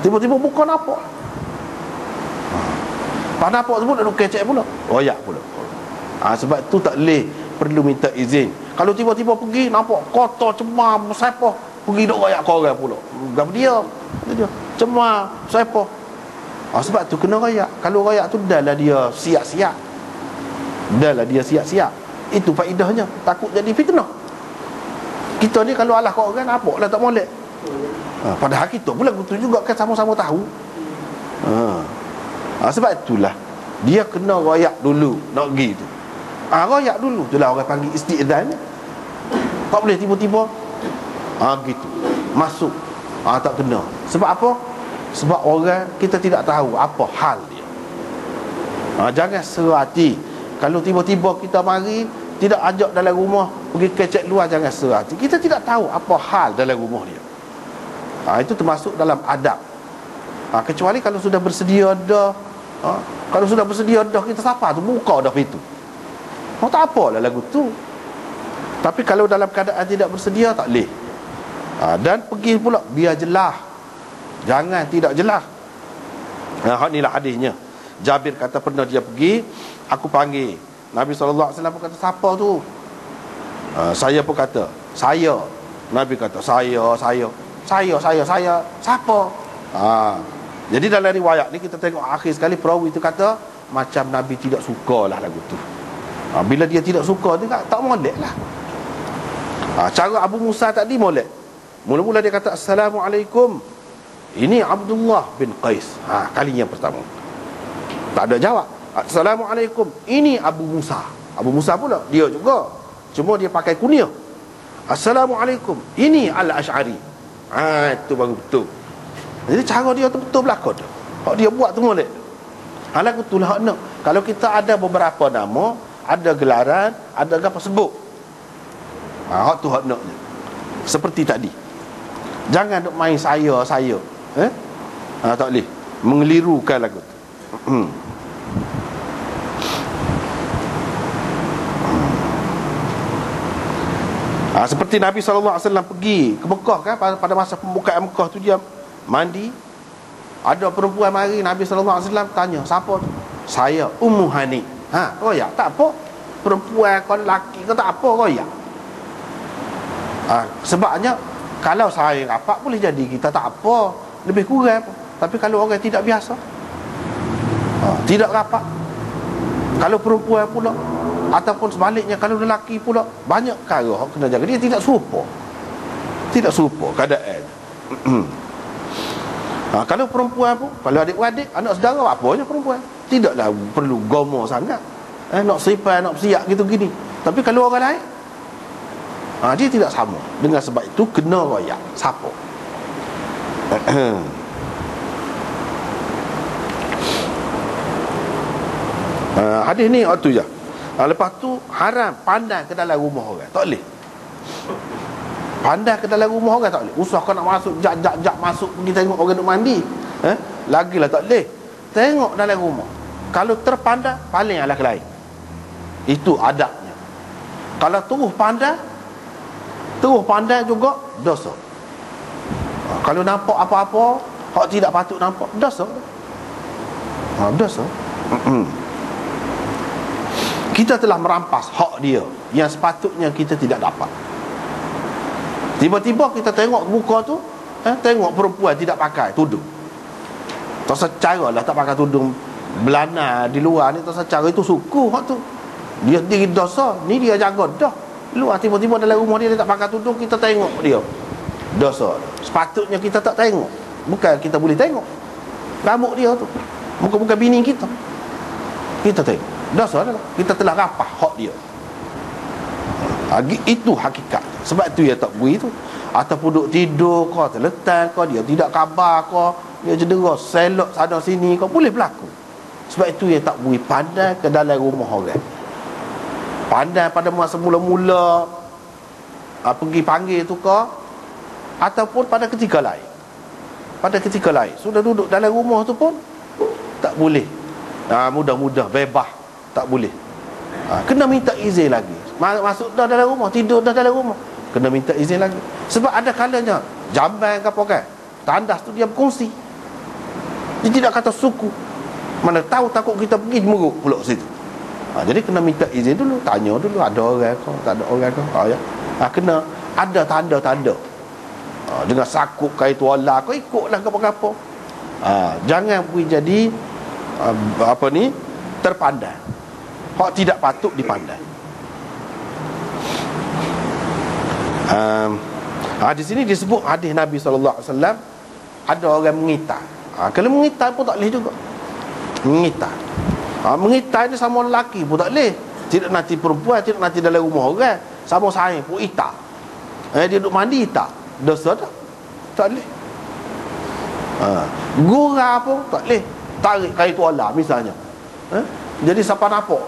Tiba-tiba buka nampak. Pada nampak tu pun nak kecek pula, royak pula. Sebab tu tak boleh, perlu minta izin. Kalau tiba-tiba pergi nampak kotor, cemar, bersepah, pergi duk royak kau orang pula. Gap dia cemar, bersepah. Sebab tu kena royak. Kalau royak tu dah lah dia siap-siap. Itu faedahnya. Takut jadi fitnah. Kita ni kalau alah kau orang nampak lah tak molek. Padahal kita pula betul juga kan, sama-sama tahu. Sebab itulah dia kena royak dulu nak pergi tu. Royak dulu itulah orang panggil isti'zan. Tak boleh tiba-tiba gitu masuk. Tak kena. Sebab apa? Sebab orang kita tidak tahu apa hal dia. Jangan serati. Kalau tiba-tiba kita mari tidak ajak dalam rumah, pergi kecek luar, jangan serati. Kita tidak tahu apa hal dalam rumah dia. Itu termasuk dalam adab. Kecuali kalau sudah bersedia dah. Kalau sudah bersedia dah, kita sapa tu, buka dah pintu. Tak apalah lagu tu. Tapi kalau dalam keadaan tidak bersedia, tak boleh. Dan pergi pula biar jelas, jangan tidak jelas. Inilah hadisnya. Jabir kata pernah dia pergi, aku panggil Nabi SAW pun kata, siapa tu? Saya pun kata, saya. Nabi kata, saya. Siapa? Jadi dalam riwayat ni kita tengok akhir sekali perawi itu kata macam Nabi tidak sukalah lagu tu. Bila dia tidak suka dia tak molek lah. Cara Abu Musa tadi molek. Mula-mula dia kata Assalamualaikum, ini Abdullah bin Qais. Kali yang pertama tak ada jawab. Assalamualaikum, ini Abu Musa. Abu Musa pula dia juga, cuma dia pakai kunyah. Assalamualaikum, ini Al-Ash'ari. Itu baru betul. Jadi cara dia tu betul belakang tu. Hak dia buat tu molek. Halang tu lah nak. Kalau kita ada beberapa nama, ada gelaran, ada apa sebut. Hak tu hak nak. Seperti tadi. Jangan duk main saya. Tak boleh mengelirukan lagu tu. Seperti Nabi SAW pergi ke Mekah kan, pada masa pembukaan Mekah tu dia mandi. Ada perempuan mari, Nabi SAW tanya, siapa tu? Saya Ummu Hani. Royak tak apa. Perempuan kau lelaki kau tak apa royak. Sebabnya kalau saya rapat boleh jadi kita tak apa, lebih kurang. Tapi kalau orang tidak biasa, tidak rapat. Kalau perempuan pula, ataupun sebaliknya kalau lelaki pula, banyak perkara hak kena jaga. Dia tidak serupa keadaan. Kalau perempuan pun, kalau adik-adik, anak saudara, apanya perempuan, tidaklah perlu gomo sangat, nak seripan, nak bersiap gitu gini. Tapi kalau orang lain, dia tidak sama. Dengan sebab itu kena royak. Siapa? Hadis ni waktu je. Lepas tu haram pandang ke dalam rumah orang. Tak boleh. Pandang ke dalam rumah orang tak boleh. Usah kau nak masuk, jak masuk pergi tengok orang duk mandi. Lagilah tak boleh. Tengok dalam rumah. Kalau terpandang, paling alah ke lain. Itu adabnya. Kalau terus pandang juga dosa. Kalau nampak apa-apa hak tidak patut nampak, dosa. Dosa. Kita telah merampas hak dia yang sepatutnya kita tidak dapat. Tiba-tiba kita tengok muka tu, tengok perempuan tidak pakai tudung. Tak secara lah tak pakai tudung belana di luar ni, tak secara itu suku hak tu. Dia diri dosa, ni dia jaga dah. Luar tiba-tiba dalam rumah dia tak pakai tudung, kita tengok dia. Dosa. Sepatutnya kita tak tengok. Bukan kita boleh tengok rambut dia tu, muka-muka bini kita. Kita tengok. Dosa dah. Kita telah rapah hak dia. Itu hakikat. Sebab tu dia tak beri tu. Ataupun duduk tidur kau, terletak kau, dia tidak khabar kau, dia cedera, selok sana sini kau, boleh berlaku. Sebab itu dia tak beri pandang ke dalam rumah orang. Pandang pada masa mula-mula pergi panggil tu kau, ataupun pada ketika lain. Pada ketika lain sudah duduk dalam rumah tu pun tak boleh. Mudah-mudah bebas, tak boleh. Kena minta izin lagi. Masuk dah dalam rumah, tidur dah dalam rumah, kena minta izin lagi. Sebab ada kalanya jamban ke apa kan, tandas tu dia berkongsi. Dia tidak kata suku. Mana tahu takut kita pergi meruk pula situ. Jadi kena minta izin dulu, tanya dulu ada orang ke, tak ada orang ke. Ya. Kena ada tanda-tanda. Dengan sakut kait wala kau ikutlah apa-apa. Jangan pergi jadi terpandai. Hak tidak patut dipandai. Di sini disebut hadis Nabi SAW, ada orang mengitar. Kalau mengitar pun tak boleh juga. Mengitar. Mengitar ni sama lelaki pun tak boleh. Tidak nanti perempuan, tidak nanti dalam rumah orang. Sama saya pun itar. Dia duduk mandi itar. Dosa tak? Tak boleh. Gurau pun tak boleh. Tarik kait wala misalnya. Jadi siapa nampak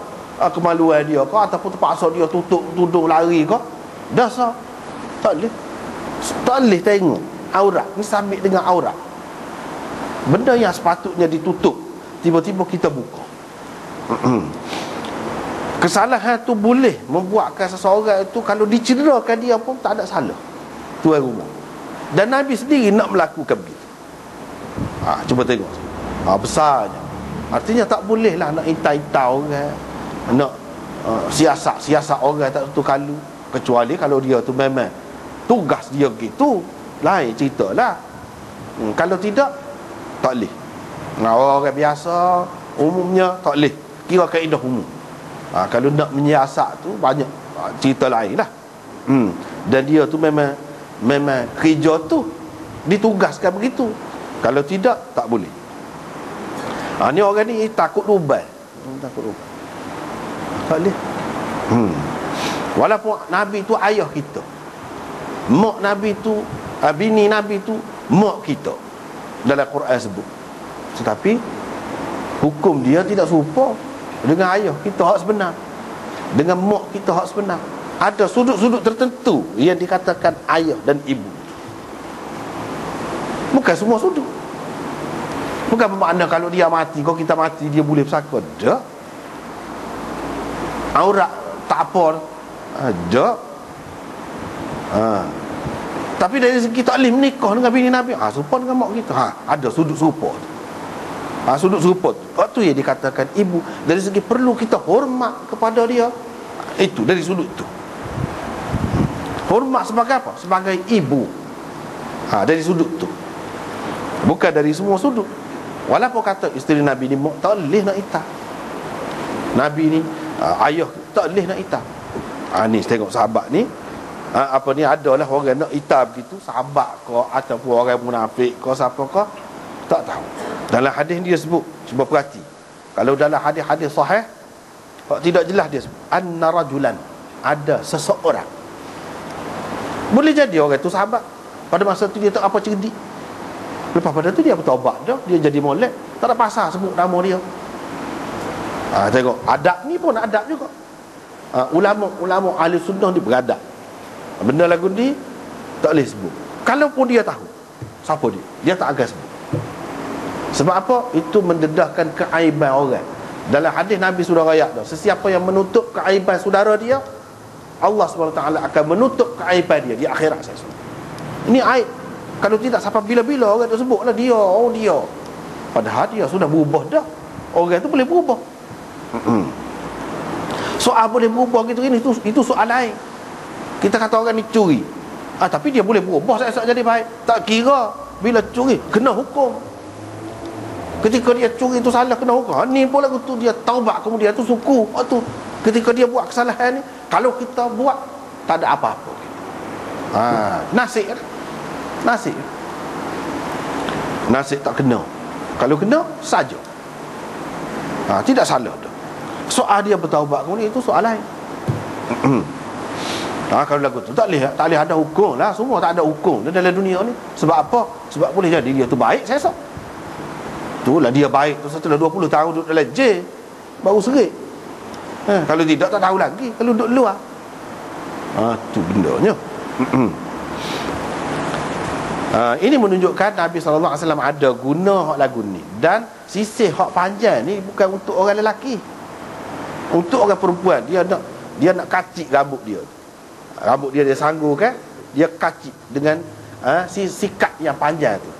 kemaluan dia ke, ataupun terpaksa dia tutup tudung lari ke, dosa. Tak boleh. Tak boleh tengok aurat. Ni sabit dengan aurat. Benda yang sepatutnya ditutup, tiba-tiba kita buka. Kesalahan tu boleh membuatkan seseorang itu, kalau dicederakan dia pun tak ada salah tuan rumah. Dan Nabi sendiri nak melakukan begitu. Cuba tengok. Besarnya. Artinya tak boleh lah nak intai-intai orang, nak siasat orang tak tentu kalu. Kecuali kalau dia tu memang tugas dia gitu, lain cerita lah. Kalau tidak, tak boleh. Orang biasa umumnya tak boleh. Kira kaedah umum. Kalau nak menyiasat tu banyak cerita lain lah. Dan dia tu memang kerja tu ditugaskan begitu. Kalau tidak, tak boleh. Ni orang ni takut lubang. Takut lubang. Tak boleh. Walaupun Nabi tu ayah kita, mak Nabi tu, bini Nabi tu mak kita dalam Quran sebut. Tetapi hukum dia tidak serupa dengan ayah kita hak sebenar, dengan mak kita hak sebenar. Ada sudut-sudut tertentu yang dikatakan ayah dan ibu. Bukan semua sudut. Bukan bermakna kalau dia mati, kalau kita mati, dia boleh bersakut. Tak. Aurat tak apa. Tak. Tapi dari segi tak boleh menikah dengan bini Nabi, serupa dengan mak kita. Ada sudut serupa. Sudut serupa. Waktu yang dikatakan ibu, dari segi perlu kita hormat kepada dia, itu dari sudut itu. Hormat sebagai apa? Sebagai ibu. Dari sudut itu. Bukan dari semua sudut. Walaupun kata isteri Nabi ni tak boleh nak itar, Nabi ni ayah tak boleh nak itar. Ni tengok sahabat ni, adalah orang nak itar begitu, sahabat ke ataupun orang munafik ke, siapa ke, tak tahu. Dalam hadis dia sebut, cuba perhati. Kalau dalam hadis-hadis sahih, tidak jelas dia sebut anna rajulan, ada seseorang. Boleh jadi orang tu sahabat, pada masa tu dia tak apa cerdik. Lepas pada tu dia bertaubat dah, dia jadi molek, tak ada pasal sebut nama dia. Tengok, adab ni pun adab juga. Ulama ahli sunnah ni beradab. Benda lagu ni tak boleh sebut. Kalau pun dia tahu siapa dia tak akan sebut. Sebab apa? Itu mendedahkan keaiban orang. Dalam hadis Nabi sudah rakyat dah, sesiapa yang menutup keaiban saudara dia, Allah SWT akan menutup keaiban dia di akhirat. Ini aib. Kalau tidak, sampai bila-bila orang tu sebutlah dia, dia. Padahal dia sudah berubah dah. Orang tu boleh berubah. Soal boleh berubah gitu ini, itu soal lain. Kita kata orang ni curi, tapi dia boleh berubah esok jadi baik. Tak kira bila curi kena hukum. Ketika dia curi itu salah, kena hukum. Ni pula tu dia taubat, kemudian tu suku. Tu ketika dia buat kesalahan ni, kalau kita buat tak ada apa-apa. Nasib tak kena. Kalau kena saja, tidak salah dah. Soal dia bertaubat kemudian itu soal lain. Kalau lagu tu tak boleh ada hukum lah. Semua tak ada hukum dalam dunia ni. Sebab apa? Sebab boleh jadi dia tu baik saya rasa. Itulah dia baik tu setelah 20 tahun duduk dalam jail baru serik. Kalau tidak tak tahu lagi kalau duduk luar. Tu bendanya. Ini menunjukkan Nabi SAW ada guna hak lagu ni. Dan sisih hak panjang ni bukan untuk orang lelaki, untuk orang perempuan. Dia nak kacik rambut dia. Rambut dia sanggup kan, dia kacik dengan sikat yang panjang tu.